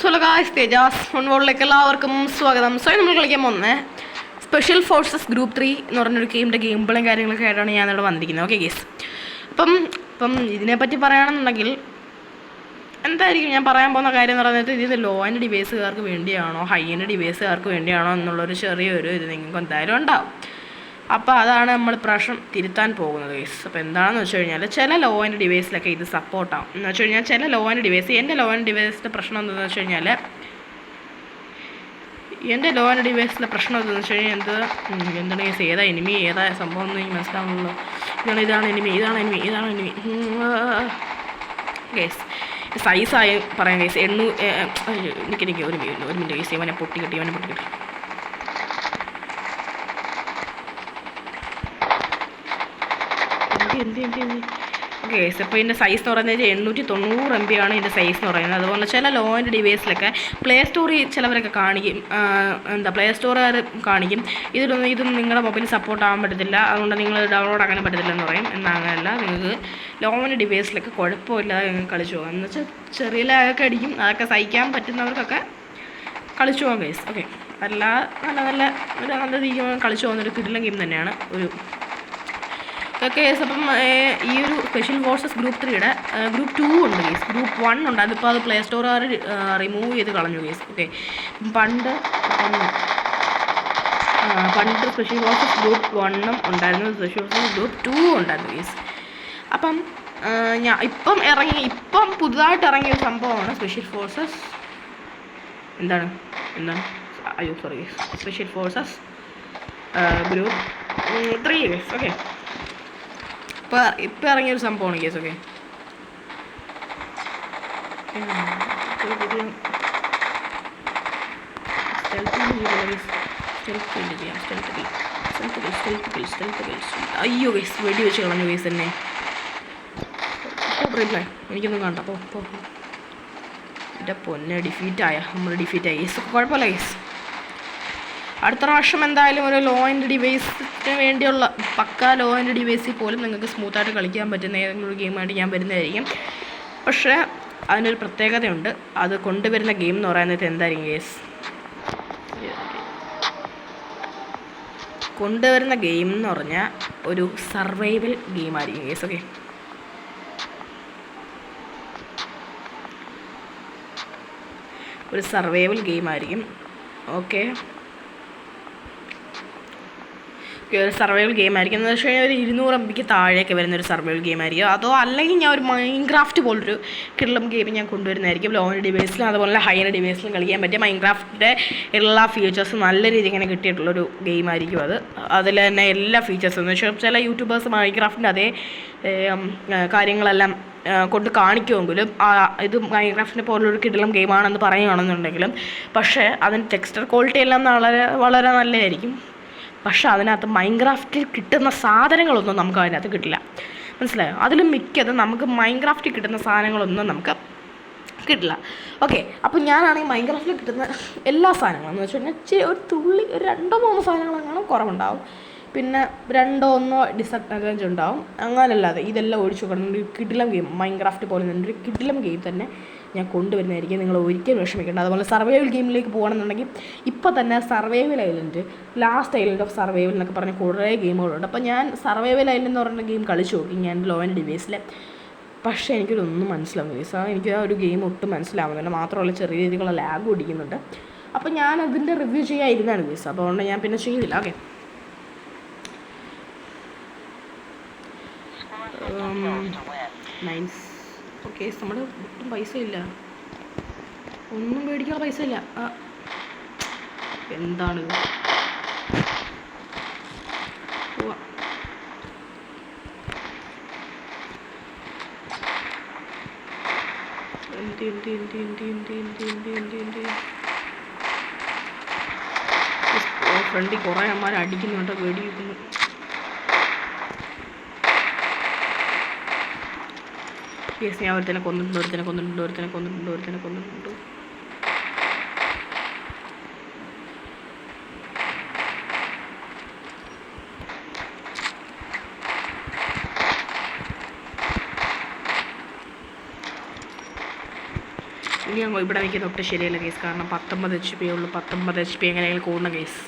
So guys തേജാസ് ഫുട്ബോളിലേക്ക് എല്ലാവർക്കും സ്വാഗതം. സോ നമ്മൾ കളിക്കാൻ പോകുന്നത് സ്പെഷ്യൽ ഫോഴ്സസ് ഗ്രൂപ്പ് 3 എന്ന് പറഞ്ഞൊരു ഗെയിമിൻ്റെ ഗെയിം പ്ലേയും കാര്യങ്ങളൊക്കെ ആയിട്ടാണ് ഞാനിവിടെ വന്നിരിക്കുന്നത്. ഓക്കെ ഗേസ്, അപ്പം ഇതിനെപ്പറ്റി പറയുകയാണെന്നുണ്ടെങ്കിൽ എന്തായിരിക്കും ഞാൻ പറയാൻ പോകുന്ന കാര്യം എന്ന് പറയുന്നത്, ഇത് ലോ ആൻഡ് ഡിവൈസുകാർക്ക് വേണ്ടിയാണോ ഹൈ ആൻഡ് ഡിവൈസുകാർക്ക് വേണ്ടിയാണോ എന്നുള്ളൊരു ചെറിയൊരു ഇത് നിങ്ങൾക്ക് എന്തായാലും ഉണ്ടാവും. അപ്പോൾ അതാണ് നമ്മൾ പ്രശ്നം തിരുത്താൻ പോകുന്നത് ഗൈസ്. അപ്പോൾ എന്താണെന്ന് വെച്ച് കഴിഞ്ഞാൽ ചില ലോ ആൻഡ് ഡിവൈസിലൊക്കെ ഇത് സപ്പോർട്ടാവും. എന്ന് വെച്ച് കഴിഞ്ഞാൽ ചില ലോ ആൻഡ് ഡിവൈസ്, എൻ്റെ ലോ ആൻഡ് ഡിവൈസിൻ്റെ പ്രശ്നം എന്താണെന്ന് വെച്ച് കഴിഞ്ഞാൽ എന്തെന്ന് വെച്ച് കഴിഞ്ഞാൽ എന്താണ് ഗൈസ്, ഏതാ എനിമി ഏതാ സംഭവം എന്ന് എനിക്ക് മനസ്സിലാവുന്നുള്ളൂ. ഇതാണ് എനിമി ഗൈസ്. സൈസായി പറയാം ഗൈസ്. എനിക്ക് ഒരു മിനിറ്റ് ഗൈസ്, ഇവനെ പൊട്ടി കിട്ടി. ഓക്കെ, ഇപ്പോൾ ഇതിൻ്റെ സൈസ് എന്ന് പറയുന്നത് 890 MB ആണ് ഇതിൻ്റെ സൈസ് എന്ന് പറയുന്നത്. അതുപോലെ ചില ലോ ആൻഡ് ഡിവൈസിലൊക്കെ പ്ലേ സ്റ്റോറിൽ ചിലവരൊക്കെ കാണിക്കും, പ്ലേ സ്റ്റോറുകാർ കാണിക്കും ഇതൊന്നും നിങ്ങളുടെ മൊബൈലിൽ സപ്പോർട്ട് ആകാൻ പറ്റത്തില്ല, അതുകൊണ്ട് നിങ്ങൾ ഡൗൺലോഡ് ആക്കാൻ പറ്റത്തില്ല എന്ന് പറയും. എന്നാൽ അങ്ങനെയല്ല, നിങ്ങൾക്ക് ലോ ആൻഡ് ഡിവൈസിലൊക്കെ കുഴപ്പമില്ലാതെ നിങ്ങൾക്ക് കളിച്ചു പോകാം. എന്ന് വെച്ചാൽ ചെറിയ ലാഗൊക്കെ അടിക്കും, അതൊക്കെ സഹിക്കാൻ പറ്റുന്നവർക്കൊക്കെ കളിച്ചു പോകാം ഗൈസ്. ഓക്കെ, നല്ല രീതിക്ക് കളിച്ചു പോകുന്നൊരു കിടിലൻ ഗെയിം തന്നെയാണ് ഒരു ഓക്കെ. അപ്പം ഈ ഒരു സ്പെഷ്യൽ ഫോഴ്സസ് ഗ്രൂപ്പ് 3യുടെ ഗ്രൂപ്പ് 2 ഉണ്ട് കേസ്, ഗ്രൂപ്പ് 1 ഉണ്ട്. അതിപ്പോൾ അത് പ്ലേ സ്റ്റോറുകാർ റിമൂവ് ചെയ്ത് കളഞ്ഞു കേസ്. ഓക്കെ, പണ്ട് സ്പെഷ്യൽ ഫോഴ്സസ് ഗ്രൂപ്പ് 1 ഉണ്ടായിരുന്നു, സ്പെഷ്യൽ ഫോഴ്സസ് ഗ്രൂപ്പ് 2 ഉണ്ടായിരുന്നു കേസ്. അപ്പം ഇപ്പം പുതുതായിട്ട് ഇറങ്ങിയ ഒരു സംഭവമാണ് special forces special forces group 3 case. Okay, ഇപ്പം ഇറങ്ങിയൊരു സംഭവമാണ് കേസ്. ഓക്കെ, അയ്യോ ഗൈസ്, വെടി വെച്ച് കളഞ്ഞു ഗൈസ് തന്നെ. റീപ്ലൈ എനിക്കൊന്നും കണ്ട എൻ്റെ പൊന്നെ, നമ്മൾ ഡിഫീറ്റായി ഗൈസ്. കുഴപ്പമില്ല ഗൈസ്, അടുത്ത പ്രാവശ്യം എന്തായാലും ഒരു ലോ ആൻഡ് ഡിവൈസിന് വേണ്ടിയുള്ള പക്കാ ലോ ആൻഡ് ഡിവൈസിൽ പോലും നിങ്ങൾക്ക് സ്മൂത്തായിട്ട് കളിക്കാൻ പറ്റുന്ന ഏതെങ്കിലും ഒരു ഗെയിമായിട്ട് ഞാൻ വരുന്നതായിരിക്കും. പക്ഷേ അതിനൊരു പ്രത്യേകതയുണ്ട്, അത് കൊണ്ടുവരുന്ന ഗെയിം എന്ന് പറയുന്നത് എന്തായിരിക്കും ഗേസ്, കൊണ്ടുവരുന്ന ഗെയിം എന്ന് പറഞ്ഞാൽ ഒരു സർവൈവൽ ഗെയിമായിരിക്കും ഗേസ്. ഓക്കെ, ഒരു സർവൈവൽ ഗെയിമായിരിക്കും. ഓക്കെ, ഒരു സർവൈവൽ ഗെയിം ആയിരിക്കും. എന്ന് വെച്ച് കഴിഞ്ഞാൽ ഒരു 200 MB താഴെയൊക്കെ വരുന്നൊരു സർവൈവൽ ഗെയിം ആയിരിക്കും. അതോ അല്ലെങ്കിൽ ഞാൻ ഒരു മൈൻക്രാഫ്റ്റ് പോലൊരു കിള്ളം ഗെയിം ഞാൻ കൊണ്ടുവരുന്നതായിരിക്കും. ലോ ആൻഡ് ഡിവൈസിലും അതുപോലെ ഹൈ ആൻഡ് ഡിവൈസിലും കളിക്കാൻ പറ്റിയ മൈൻക്രാഫ്റ്റിൻ്റെ എല്ലാ ഫീച്ചേഴ്സും നല്ല രീതിയിൽ ഇങ്ങനെ കിട്ടിയിട്ടുള്ളൊരു ഗെയിമായിരിക്കും അത്. അതിൽ തന്നെ എല്ലാ ഫീച്ചേഴ്സും എന്ന് വെച്ചാൽ ചില യൂട്യൂബേഴ്സ് മൈൻക്രാഫ്റ്റിൻ്റെ അതേ കാര്യങ്ങളെല്ലാം കൊണ്ട് കാണിക്കുമെങ്കിലും ഇത് മൈൻക്രാഫ്റ്റിനെ പോലൊരു കിടിലം ഗെയിമാണെന്ന് പറയുകയാണെന്നുണ്ടെങ്കിലും പക്ഷേ അതിന് ടെക്സ്ചർ ക്വാളിറ്റി എല്ലാം വളരെ നല്ലതായിരിക്കും. പക്ഷേ അതിനകത്ത് മൈൻക്രാഫ്റ്റിൽ കിട്ടുന്ന സാധനങ്ങളൊന്നും നമുക്ക് അതിനകത്ത് കിട്ടില്ല, മനസ്സിലായോ? അതിലും മിക്കത് നമുക്ക് മൈൻക്രാഫ്റ്റിൽ കിട്ടുന്ന സാധനങ്ങളൊന്നും നമുക്ക് കിട്ടില്ല. ഓക്കെ, അപ്പോൾ ഞാനാണെങ്കിൽ മൈൻക്രാഫ്റ്റിൽ കിട്ടുന്ന എല്ലാ സാധനങ്ങളും എന്ന് വെച്ച് കഴിഞ്ഞാൽ ഒരു തുള്ളി 2-3 സാധനങ്ങളെങ്ങാനും കുറവുണ്ടാവും, പിന്നെ 2-1 ഡിസഡ്വാൻറ്റേജ് ഉണ്ടാവും. അങ്ങനെയല്ലാതെ ഇതെല്ലാം ഒഴിച്ചു കൊടുക്കുന്ന കിടിലം ഗെയിം, മൈൻക്രാഫ്റ്റ് പോലെ തന്നെ ഒരു കിടിലം ഗെയിം തന്നെ ഞാൻ കൊണ്ടുവരുന്നതായിരിക്കും. നിങ്ങൾ ഒരിക്കലും വിഷമിക്കേണ്ട. അതുപോലെ സർവൈവൽ ഗെയിമിലേക്ക് പോകണമെന്നുണ്ടെങ്കിൽ ഇപ്പോൾ തന്നെ survival island, last island of survival എന്നൊക്കെ പറഞ്ഞ് കുറേ ഗെയിമുകളുണ്ട്. അപ്പോൾ ഞാൻ സർവൈവൽ ഐലൻഡ് എന്ന് പറയുന്ന ഗെയിം കളിച്ചു നോക്കി ഞാൻ ലോ ആൻഡ് ഡിവൈസിൽ. പക്ഷേ എനിക്കൊന്നും മനസ്സിലാവുന്നില്ല, എനിക്ക് ആ ഒരു ഗെയിം ഒട്ടും മനസ്സിലാവുന്നില്ല. മാത്രമല്ല ചെറിയ രീതിയിലുള്ള ലാഗ് ഓടിക്കുന്നുണ്ട്. അപ്പോൾ ഞാൻ അതിൻ്റെ റിവ്യൂ ചെയ്യാതിരുന്നാണ് ഗെയിംസ്, അപ്പോൾ അതുകൊണ്ട് ഞാൻ പിന്നെ ചെയ്തില്ല. Okay, nice. ഓക്കെ, നമ്മുടെ ഒട്ടും പൈസ ഇല്ല, ഒന്നും മേടിക്കാനുള്ള പൈസ ഇല്ല. എന്താണിത്? ഫ്രണ്ടിൽ കുറേ അമ്മമാർ അടിക്കുന്നുണ്ട്, വെടി വെക്കുന്നു. യെസ്, ഞാൻ ഒരുത്തനെ കൊന്നിട്ടുണ്ട്. ഇനി ഞങ്ങൾ ഇവിടെ വയ്ക്കുന്ന ഒട്ടും ശരിയല്ല കേസ്, കാരണം 19 HP ഉള്ളൂ. 19 HP എങ്ങനെയെങ്കിലും കൂടണം കേസ്.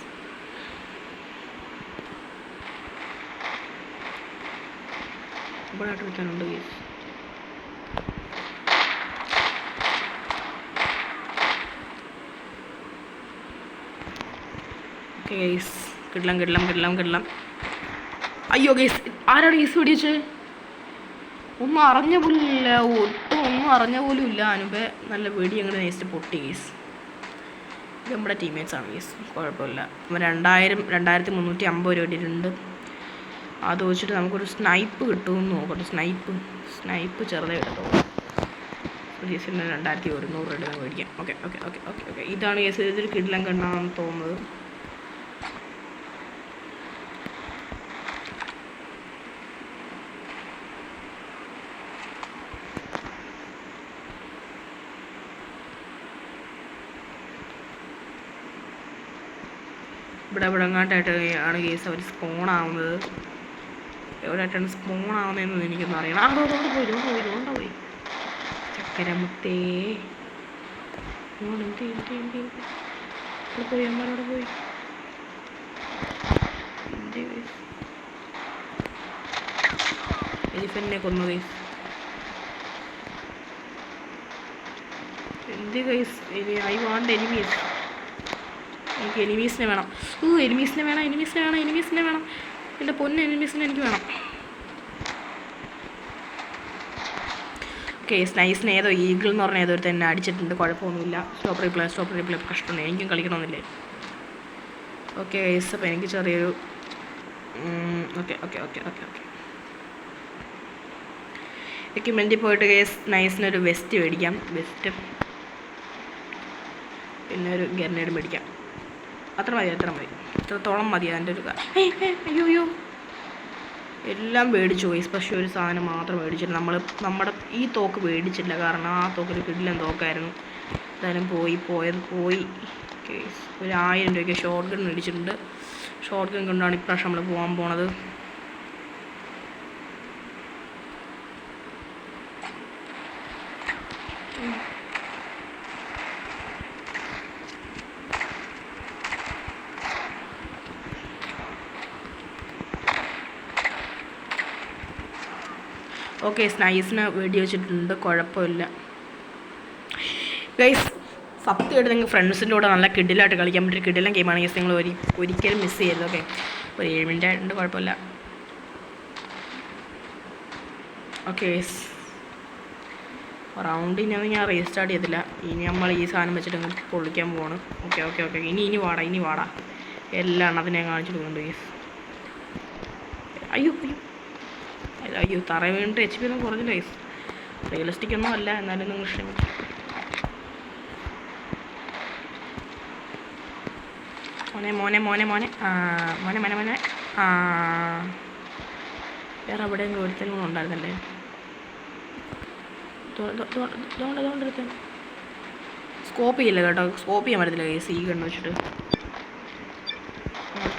ഇവിടെ ആയിട്ട് വെക്കാനുണ്ട് കേസ്. ഓക്കെ കേസ്, കിടലം. അയ്യോ കേസ്, ആരാണ് കേസ് പിടിച്ചത്? ഒന്നും അറിഞ്ഞ പോലും ഇല്ല, ഒന്നും അറിഞ്ഞ പോലും ഇല്ല. അനുപെ നല്ല വെടി അങ്ങനെ നേരിട്ട് പൊട്ടി കേസ്. ഇത് നമ്മുടെ ടീംമേറ്റ്സാണ് കേസ്, കുഴപ്പമില്ല. 2350 രൂപ ഇട്ടിട്ടുണ്ട്. അത് വെച്ചിട്ട് നമുക്കൊരു സ്നൈപ്പ് കിട്ടുമെന്ന് നോക്കട്ടെ. സ്നൈപ്പ് ചെറുതായി എടുത്തോ. കേസിന് 2100 രൂപ മേടിക്കാം. ഓക്കെ. ഇതാണ് കേസ്. ഇതൊരു കിടിലം കണ്ണാണെന്ന് തോന്നുന്നത്. ഇവിടെ എങ്ങാണ്ടായിട്ട് ആണ് കേസ് അവർ സ്പോണാവുന്നത്. എവിടെയായിട്ടാണ് സ്പോണാവുന്നതെന്ന് എനിക്കൊന്നും അറിയണം. അതുകൊണ്ട് പോയി ചക്കരമുത്തേ പോയി അമ്മയോടെ പോയി. എലിഫന്റിനെ കൊന്നു കേസ്. എന്ത് കേസ്? I want enemies. എനിക്ക് എനിമീസിനെ വേണം. എനിമീസിനെ വേണം. എൻ്റെ പൊന്ന് എനിമീസിനെ എനിക്ക് വേണം. ഓക്കെ, സ്നൈസിന് ഏതോ ഈഗിൾ എന്ന് പറഞ്ഞ ഏതോ ഒരു തന്നെ അടിച്ചിട്ടുണ്ട്. കുഴപ്പമൊന്നുമില്ല. സ്റ്റോപ്പ് റീപ്ലേ കഷ്ടമുണ്ട്. എനിക്കും കളിക്കണമെന്നില്ലേ? ഓക്കെ ഗൈസ്, അപ്പോൾ എനിക്ക് ചെറിയൊരു ഓക്കെ എക്യുപ്മെൻറ്റിൽ പോയിട്ട് ഗൈസ് നൈസിനൊരു വെസ്റ്റ് മേടിക്കാം. വെസ്റ്റും പിന്നെ ഒരു ഗ്രനേഡ് മേടിക്കാം. അത്ര മതി. ഇത്രത്തോളം മതി അതിൻ്റെ ഒരു അയ്യോ എല്ലാം മേടിച്ചു ഗൈസ്. പക്ഷേ ഒരു സാധനം മാത്രം മേടിച്ചില്ല. നമ്മുടെ ഈ തോക്ക് മേടിച്ചില്ല, കാരണം ആ തോക്കൊരു കിടിലൻ തോക്കായിരുന്നു. എന്തായാലും പോയി കേസ്. ഒരു 1000 രൂപയ്ക്ക് ഷോർട്ട് ഗൺ മേടിച്ചിട്ടുണ്ട്. ഷോർട്ട് ഗൺ കൊണ്ടാണ് ഇപ്രാവശ്യം നമ്മൾ പോകാൻ പോണത്. ഓക്കെ, സ്നൈസിന് വെടി വെച്ചിട്ടുണ്ട്. കുഴപ്പമില്ല ഗൈസ്. സത്യമായിട്ട് നിങ്ങൾ ഫ്രണ്ട്സിൻ്റെ കൂടെ നല്ല കിഡിലായിട്ട് കളിക്കാൻ പറ്റിയ കിഡിലും ഗെയിമാണ് ഗൈസ്. നിങ്ങൾ ഒരിക്കലും മിസ് ചെയ്യരുത്. ഓക്കെ, ഒരു 7 മിനിറ്റ് ആയിട്ടുണ്ട്. കുഴപ്പമില്ല. ഓക്കെ ഗൈസ്, റൗണ്ടിനൊന്നും ഞാൻ റീസ്റ്റാർട്ട് ചെയ്തില്ല. ഇനി നമ്മൾ ഈ സാധനം വെച്ചിട്ട് അങ്ങ് പൊളിക്കാൻ പോവാണ്. ഓക്കെ. ഇനി വാടാ എല്ലാം അതിനെ കാണിച്ചു കൊടുക്കുന്നുണ്ട് ഗൈസ്. അയ്യോ തറ വീണിട്ട് HP ഒന്നും കുറഞ്ഞില്ല ഗൈസ്. റിയലിസ്റ്റിക് ഒന്നും അല്ല, എന്നാലും നിങ്ങൾ ക്ഷമിക്കും. മോനെ വേറെ എവിടെയെങ്കിലും ഒരുത്തനും കൂടെ ഉണ്ടായിരുന്നല്ലേ? ഇതുകൊണ്ടിരുത്ത സ്കോപ്പ് ചെയ്യില്ല കേട്ടോ. സ്കോപ്പ് ചെയ്യാൻ പറ്റത്തില്ല ഗൈസ് ഈ ഗണ്ണ് വെച്ചിട്ട്.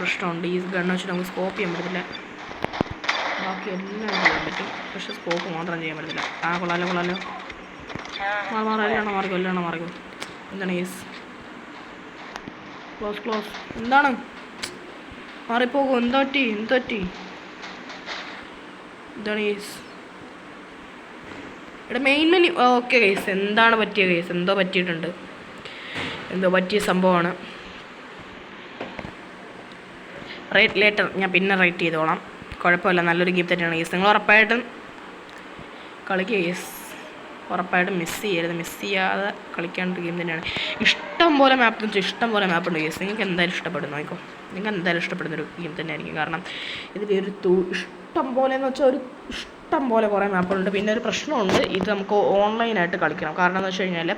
പ്രശ്നമുണ്ട്. ഈ ഗണ്ണ് വെച്ചിട്ട് നമുക്ക് സ്കോപ്പ് ചെയ്യാൻ പറ്റത്തില്ല. ബാക്കി എല്ലാം ചെയ്യാൻ പറ്റും, പക്ഷെ സ്കോപ്പ് മാത്രം ചെയ്യാൻ പറ്റത്തില്ല. കൊള്ളാലോ മാറിക്കോ. എന്താണ് ഗൈസ്? ക്ലോസ്. എന്താണ് മാറിപ്പോകും? എന്ത് പറ്റി? എന്താണ് ഗൈസ്? ഇവിടെ മെയിൻ മെനു. ഓക്കെ ഗൈസ്, എന്താണ് പറ്റിയ ഗൈസ്? എന്തോ പറ്റിയ സംഭവമാണ്. റേറ്റ് ലേറ്റർ, ഞാൻ പിന്നെ റേറ്റ് ചെയ്തോളാം. കുഴപ്പമില്ല, നല്ലൊരു ഗെയിം തന്നെയാണ് ഗൈസ്. നിങ്ങൾ ഉറപ്പായിട്ടും കളിക്കുക ഗൈസ്. ഉറപ്പായിട്ടും മിസ് ചെയ്യാതെ കളിക്കാനൊരു ഗെയിം തന്നെയാണ്. ഇഷ്ടം പോലെ മാപ്പുണ്ട് ഗൈസ്. നിങ്ങൾക്ക് എന്തായാലും ഇഷ്ടപ്പെടുന്നു നോക്കോ. നിങ്ങൾക്ക് എന്തായാലും ഇഷ്ടപ്പെടുന്നൊരു ഗെയിം തന്നെയായിരിക്കും. കാരണം ഇതിലൊരു ഇഷ്ടം പോലെ കുറേ മാപ്പുകളുണ്ട്. പിന്നെ ഒരു പ്രശ്നമുണ്ട്, ഇത് നമുക്ക് ഓൺലൈനായിട്ട് കളിക്കണം. കാരണം എന്ന് വെച്ച് കഴിഞ്ഞാൽ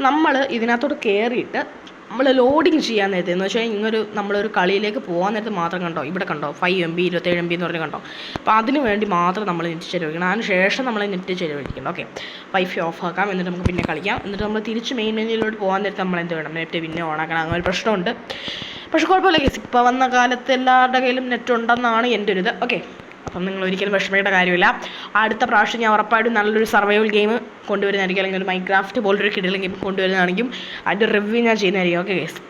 നമ്മൾ ഇതിനകത്തോട്ട് കയറിയിട്ട് നമ്മൾ ലോഡിങ് ചെയ്യാൻ നേരത്തെ എന്ന് വെച്ചാൽ നമ്മളൊരു കളിയിലേക്ക് പോകാൻ നേരത്തെ മാത്രം ഇവിടെ കണ്ടോ 5 MB 27 MB എന്ന് പറഞ്ഞ് കണ്ടോ. അപ്പോൾ അതിന് വേണ്ടി മാത്രം നമ്മൾ നെറ്റ് ചെലവഴിക്കണം. അതിന് ശേഷം നമ്മൾ നെറ്റ് ചെലവഴിക്കണം. ഓക്കെ, വൈഫൈ ഓഫ് ആക്കാം, എന്നിട്ട് നമുക്ക് പിന്നെ കളിക്കാം. എന്നിട്ട് നമ്മൾ തിരിച്ച് മെയിൻ മെനുവിലോട്ട് പോകാൻ നേരത്തെ നമ്മൾ എന്ത് വേണം? നെറ്റ് പിന്നെ ഓണാക്കണം. അങ്ങനെ ഒരു പ്രശ്നമുണ്ട്. പക്ഷെ കുഴപ്പമില്ല ഗൈസ്, ഇപ്പോൾ വന്ന കാലത്ത് എല്ലാവരുടെ കയ്യിലും നെറ്റ് ഉണ്ടെന്നാണ് എൻ്റെ ഒരു ഇത്. ഓക്കെ, അപ്പം നിങ്ങൾ ഒരിക്കലും വിഷമിക്കേണ്ട കാര്യമില്ല. അടുത്ത പ്രാവശ്യം ഞാൻ ഉറപ്പായിട്ടും നല്ലൊരു സർവൈവൽ ഗെയിം കൊണ്ടുവരുന്നതായിരിക്കും, അല്ലെങ്കിൽ ഒരു മൈൻക്രാഫ്റ്റ് പോലൊരു കിടിലൻ ഗെയിം കൊണ്ടുവരുന്നതാണെങ്കിൽ അതിൻ്റെ റിവ്യൂ ഞാൻ ചെയ്യുന്നതായിരിക്കും. ഓക്കെ ഗൈസ്,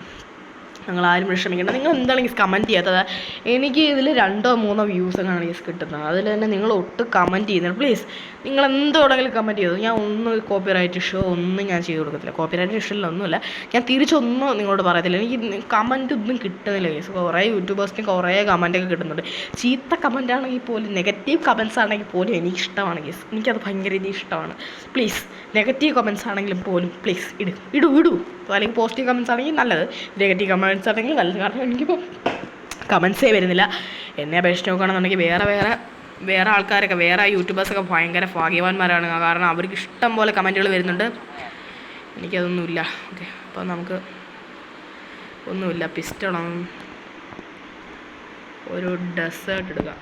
നിങ്ങൾ ആരും വിഷമിക്കേണ്ട. നിങ്ങൾ എന്താണ് ഗൈസ് കമൻറ്റ് ചെയ്യാത്തത്? എനിക്ക് ഇതിൽ 2-3 വ്യൂസൊക്കെയാണ് ഗൈസ് കിട്ടുന്നത്. അതിൽ തന്നെ നിങ്ങൾ ഒട്ടും കമൻറ്റ് ചെയ്യുന്നത്. പ്ലീസ് നിങ്ങൾ എന്തുകൊണ്ടെങ്കിലും കമൻറ്റ് ചെയ്തു. ഞാൻ ഒന്നും കോപ്പിറൈറ്റ് ഇഷ്യൂ ഒന്നും ഞാൻ ചെയ്ത് കൊടുക്കത്തില്ല. കോപ്പിറൈറ്റ് ഇഷ്യൂലൊന്നുമില്ല, ഞാൻ തിരിച്ചൊന്നും നിങ്ങളോട് പറയത്തില്ല. എനിക്ക് കമൻറ്റ് ഒന്നും കിട്ടുന്നില്ല ഗൈസ്. കുറേ യൂട്യൂബേഴ്സിന് കുറേ കമൻറ്റൊക്കെ കിട്ടുന്നുണ്ട്. ചീത്ത കമൻ്റ് ആണെങ്കിൽ പോലും, നെഗറ്റീവ് കമൻറ്റ്സ് ആണെങ്കിൽ പോലും എനിക്കിഷ്ടമാണ് ഗൈസ്. എനിക്കത് ഭയങ്കര ഇഷ്ടമാണ്. പ്ലീസ് നെഗറ്റീവ് കമൻറ്റ്സ് ആണെങ്കിലും പോലും പ്ലീസ് ഇടൂ. അല്ലെങ്കിൽ പോസിറ്റീവ് കമൻറ്റ്സ് ആണെങ്കിൽ നല്ലത്, നെഗറ്റീവ് കമൻറ്റ്സ് ആണെങ്കിൽ നല്ലത്. കാരണം എനിക്കിപ്പോൾ കമൻറ്റ്സേ വരുന്നില്ല. എന്നെ അപേക്ഷിച്ച് നോക്കുകയാണെന്നുണ്ടെങ്കിൽ വേറെ ആൾക്കാരൊക്കെ, വേറെ യൂട്യൂബേഴ്സൊക്കെ ഭയങ്കര ഭാഗ്യവാന്മാരാണ്. കാരണം അവർക്ക് ഇഷ്ടം പോലെ കമൻറ്റുകൾ വരുന്നുണ്ട്, എനിക്കതൊന്നുമില്ല. ഓക്കെ, അപ്പോൾ നമുക്ക് ഒന്നുമില്ല. പിസ്റ്റണം ഒരു ഡെസേർട്ട് എടുക്കാം.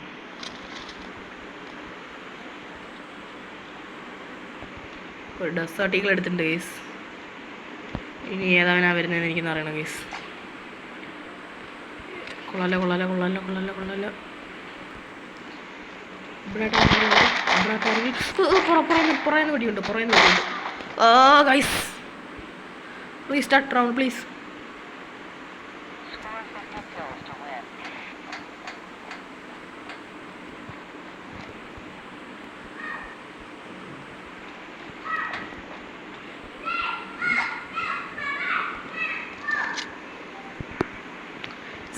ഒരു ഡെസേർട്ട് ഈഗിൾ എടുത്തിട്ടുണ്ട് ഗൈസ്. ഇനി ഏതാവനാ വരുന്നതെന്ന് എനിക്കൊന്ന് അറിയണം ഗൈസ്. കൊള്ളാലോ. പുറയുന്ന വടിയുണ്ട്. Guys restart round please.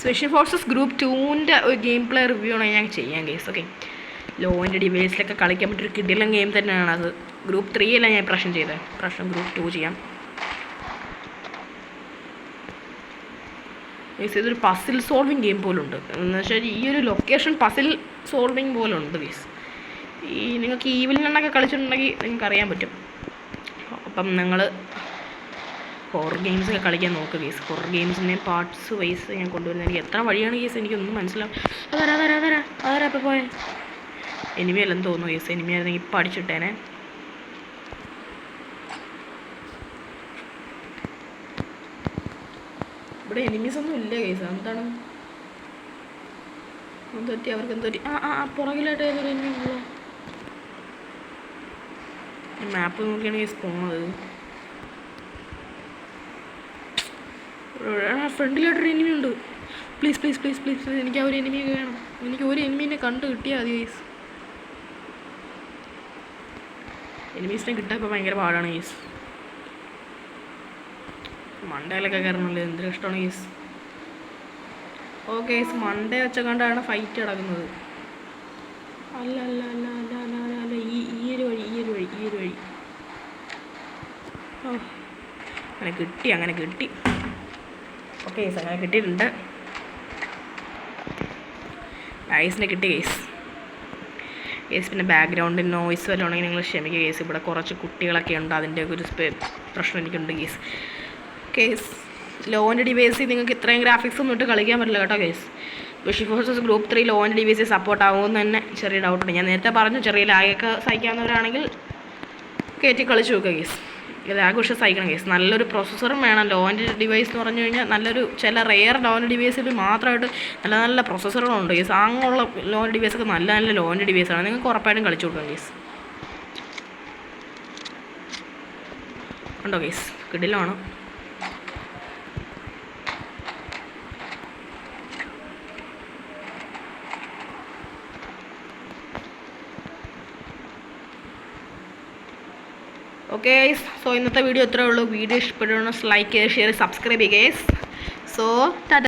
Special forces group 2ൻ്റെ ഒരു ഗെയിം പ്ലേ റിവ്യൂ ആണ് ഞാൻ ചെയ്യാം ഗൈസ്. ഓക്കെ, ലോൻ്റെ ഡിവൈസിലൊക്കെ കളിക്കാൻ പറ്റിയൊരു കിടിലൻ ഗെയിം തന്നെയാണ് അത്. ഗ്രൂപ്പ് 3 അല്ല ഞാൻ പ്രാവശ്യം ചെയ്തത്, പ്രാവശ്യം ഗ്രൂപ്പ് 2 ചെയ്യാം ഗൈസ്. ഇതൊരു പസിൽ സോൾവിങ് ഗെയിം പോലുണ്ട്. എന്ന് വെച്ചാൽ ഈ ഒരു ലൊക്കേഷൻ പസിൽ സോൾവിങ് പോലുണ്ട് ഗൈസ്. നിങ്ങൾക്ക് ഈവനിലൊക്കെ കളിച്ചിട്ടുണ്ടെങ്കിൽ നിങ്ങൾക്ക് അറിയാൻ പറ്റും. അപ്പം നിങ്ങൾ ഹൊറർ ഗെയിംസൊക്കെ കളിക്കാൻ നോക്കുക ഗെയ്സ്. ഹൊറർ ഗെയിംസിൻ്റെ പാർട്സ് വൈസ് ഞാൻ കൊണ്ടുവരുന്നത്. എനിക്ക് എത്ര വഴിയാണ് ഗെയ്സ് എനിക്കൊന്നും മനസ്സിലാവും. അതാരാ ഇപ്പോൾ പോയെ? എനിമിയല്ലെന്ന് തോന്നുന്നു ഗെയ്സ്. എനിമിയായിരുന്നെങ്കിൽ ഇപ്പം അടിച്ചിട്ടേനെ. ഇവിടെ എനിമീസ് ഒന്നും ഇല്ല ഗെയ്സ്. എന്താണ് എന്തൊറ്റി അവർക്ക് എന്തൊറ്റി? പുറകിലായിട്ട് ഏതൊരു എനിമി ഉള്ളൂ. മാപ്പ് നോക്കിയാണ് ഗെയ്സ് പോകുന്നത്. ഫ്രണ്ടിലായിട്ടൊരു എനിമി ഉണ്ട്. പ്ലീസ് എനിക്ക് ആ ഒരു എനിമിയൊക്കെ വേണം. എനിക്ക് ഒരു എനിമീനെ കണ്ടു കിട്ടിയാൽ മതി ഗൈസ്. എനിമീസിനെ കിട്ടാൻ ഇപ്പോൾ ഭയങ്കര പാടാണ് ഗൈസ്. മണ്ടയിലൊക്കെ കയറണമല്ലോ, എന്തൊരു ഇഷ്ടമാണ് ഗൈസ്. ഓക്കെ ഗൈസ്, മണ്ടേ വെച്ച കണ്ടാണ് ഫൈറ്റ് നടക്കുന്നത്. അല്ല ഈ ഒരു വഴി. ഓ, അങ്ങനെ കിട്ടി. ഓക്കെ ഗൈസ്, അങ്ങനെ കിട്ടിയിട്ടുണ്ട്. ഐസിനെ കിട്ടി ഗൈസ്. പിന്നെ ബാക്ക്ഗ്രൗണ്ടിൽ നോയ്സ് വല്ലതും ഉണ്ടെങ്കിൽ നിങ്ങൾ ക്ഷമിക്കുക ഗൈസ്. ഇവിടെ കുറച്ച് കുട്ടികളൊക്കെ ഉണ്ട്, അതിൻ്റെ ഒരു പ്രശ്നം എനിക്കുണ്ട് ഗൈസ്. കേസ് ലോൻ്റെ ഡിവൈസിൽ നിങ്ങൾക്ക് ഇത്രയും ഗ്രാഫിക്സ് ഒന്നും ഇട്ട് കളിക്കാൻ പറ്റില്ല കേട്ടോ ഗൈസ്. സ്പെഷ്യൽ ഫോഴ്സസ് ഗ്രൂപ്പ് 3 ലോൻ്റെ ഡിവൈസിൽ സപ്പോർട്ട് ആകുമെന്ന് തന്നെ ചെറിയ ഡൗട്ടുണ്ട്. ഞാൻ നേരത്തെ പറഞ്ഞു, ചെറിയ ലാഗൊക്കെ സഹിക്കാവുന്നവരാണെങ്കിൽ കയറ്റി കളിച്ച് നോക്കുക ഗൈസ്. ലാഘോഷം സഹിക്കണം കേസ്. നല്ലൊരു പ്രൊസസ്സറും വേണം. ലോൻ്റെ ഡിവൈസ് എന്ന് പറഞ്ഞു കഴിഞ്ഞാൽ നല്ലൊരു ചില റെയർ ലോൻ്റെ ഡിവൈസിൽ മാത്രമായിട്ട് നല്ല പ്രൊസസ്സറുകളുണ്ട് കേസ്. അങ്ങനെയുള്ള ലോൻ്റെ ഡിവൈസൊക്കെ നല്ല ലോൻ്റെ ഡിവൈസാണ്. നിങ്ങൾക്ക് ഉറപ്പായിട്ടും കളിച്ചു കൊടുക്കാം കേസ്. ഉണ്ടോ കേസ്? കിടിലാണ്. ഓക്കെ ഗൈസ്, സോ ഇന്നത്തെ വീഡിയോ ഇത്രയേ ഉള്ളൂ. വീഡിയോ ഇഷ്ടപ്പെടുന്ന ലൈക്ക് ചെയ്യുക, ഷെയർ, സബ്സ്ക്രൈബ് ചെയ്യുക ഗൈസ്. സോ ടാറ്റ.